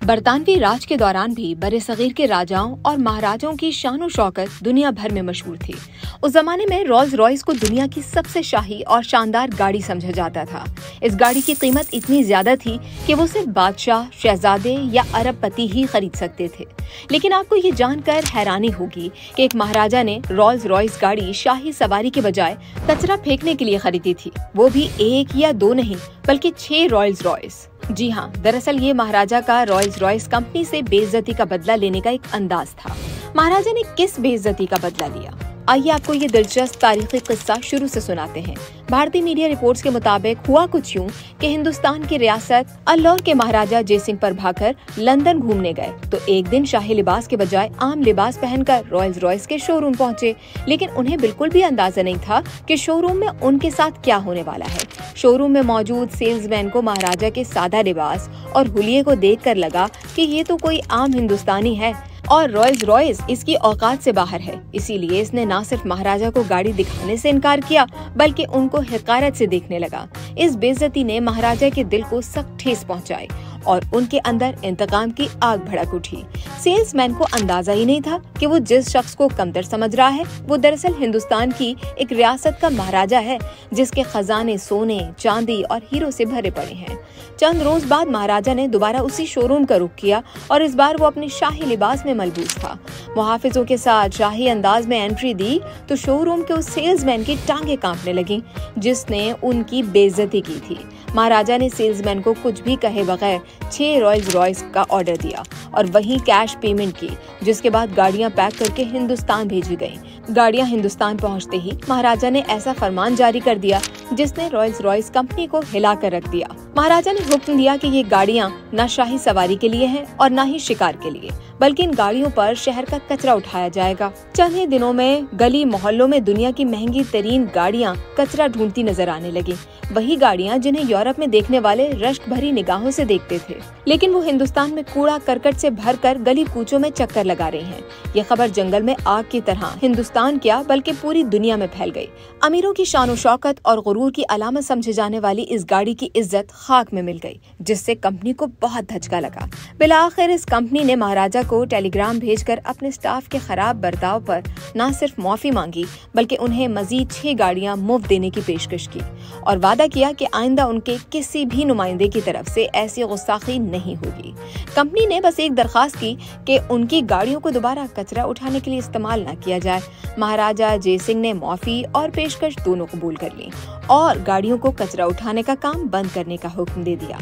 बरतानवी राज के दौरान भी बरे-सगीर के राजाओं और महाराजाओं की शान शौकत दुनिया भर में मशहूर थी। उस जमाने में रोल्स रॉयस को दुनिया की सबसे शाही और शानदार गाड़ी समझा जाता था। इस गाड़ी की कीमत इतनी ज्यादा थी कि वो सिर्फ बादशाह, शहजादे या अरबपति ही खरीद सकते थे। लेकिन आपको ये जानकर हैरानी होगी कि एक महाराजा ने रोल्स रॉयस गाड़ी शाही सवारी के बजाय कचरा फेंकने के लिए खरीदी थी। वो भी एक या दो नहीं बल्कि 6 रोल्स रॉयस। जी हाँ, दरअसल ये महाराजा का रोल्स रॉयस कंपनी से बेइज्जती का बदला लेने का एक अंदाज था। महाराजा ने किस बेइज्जती का बदला लिया, आइए आपको ये दिलचस्प तारीखी किस्सा शुरू से सुनाते हैं। भारतीय मीडिया रिपोर्ट्स के मुताबिक हुआ कुछ यूं कि हिंदुस्तान की रियासत अल्लौर के महाराजा जयसिंह पर भाकर लंदन घूमने गए तो एक दिन शाही लिबास के बजाय आम लिबास पहनकर रोल्स रॉयस के शोरूम पहुंचे। लेकिन उन्हें बिल्कुल भी अंदाजा नहीं था कि शोरूम में उनके साथ क्या होने वाला है। शोरूम में मौजूद सेल्समैन को महाराजा के सादा लिबास और हुलिये को देखकर लगा कि ये तो कोई आम हिंदुस्तानी है और रोल्स रॉयस इसकी औकात से बाहर है। इसीलिए इसने न सिर्फ महाराजा को गाड़ी दिखाने से इनकार किया बल्कि उनको हिकारत से देखने लगा। इस बेइज्जती ने महाराजा के दिल को सख्त ठेस पहुंचाई और उनके अंदर इंतकाम की आग भड़क उठी। सेल्समैन को अंदाजा ही नहीं था कि वो जिस शख्स को कमतर समझ रहा है वो दरअसल हिंदुस्तान की एक रियासत का महाराजा है जिसके खजाने सोने, चांदी और हीरो से भरे पड़े हैं। चंद रोज बाद महाराजा ने दोबारा उसी शोरूम का रुख किया और इस बार वो अपनी शाही लिबास में मलबूस था। मुहाफिजों के साथ शाही अंदाज में एंट्री दी तो शोरूम के उस सेल्समैन की टांगे कांपने लगी जिसने उनकी बेइज्जती की थी। महाराजा ने सेल्समैन को कुछ भी कहे बगैर 6 रोल्स रॉयस का ऑर्डर दिया और वहीं कैश पेमेंट की, जिसके बाद गाड़ियां पैक करके हिंदुस्तान भेजी गईं। गाड़ियां हिंदुस्तान पहुंचते ही महाराजा ने ऐसा फरमान जारी कर दिया जिसने रोल्स रॉयस कंपनी को हिला कर रख दिया। महाराजा ने हुक्म दिया कि ये गाड़ियां न शाही सवारी के लिए हैं और न ही शिकार के लिए, बल्कि इन गाड़ियों पर शहर का कचरा उठाया जाएगा। चंद ही दिनों में गली मोहल्लों में दुनिया की महंगी तरीन गाड़ियां कचरा ढूंढती नजर आने लगी। वही गाड़ियां जिन्हें यूरोप में देखने वाले रश्क भरी निगाहों से देखते थे, लेकिन वो हिंदुस्तान में कूड़ा करकट से भरकर गली कूचों में चक्कर लगा रही हैं। ये खबर जंगल में आग की तरह हिंदुस्तान क्या बल्कि पूरी दुनिया में फैल गई। अमीरों की शान शौकत और गुरूर की अलामत समझे जाने वाली इस गाड़ी की इज्जत खाक में मिल गई, जिससे कंपनी को बहुत धचका लगा। बिलाखिर इस कंपनी ने महाराजा को टेलीग्राम भेजकर अपने स्टाफ के खराब बर्ताव पर न सिर्फ माफी मांगी बल्कि उन्हें मजीद 6 गाड़ियां मुफ्त देने की पेशकश की और वादा किया कि आइंदा उनके किसी भी नुमाइंदे की तरफ से ऐसी गुस्ताखी नहीं होगी। कंपनी ने बस एक दरखास्त की कि उनकी गाड़ियों को दोबारा कचरा उठाने के लिए इस्तेमाल न किया जाए। महाराजा जयसिंह ने माफी और पेशकश दोनों कबूल कर ली और गाड़ियों को कचरा उठाने का काम बंद करने का हुक्म दे दिया।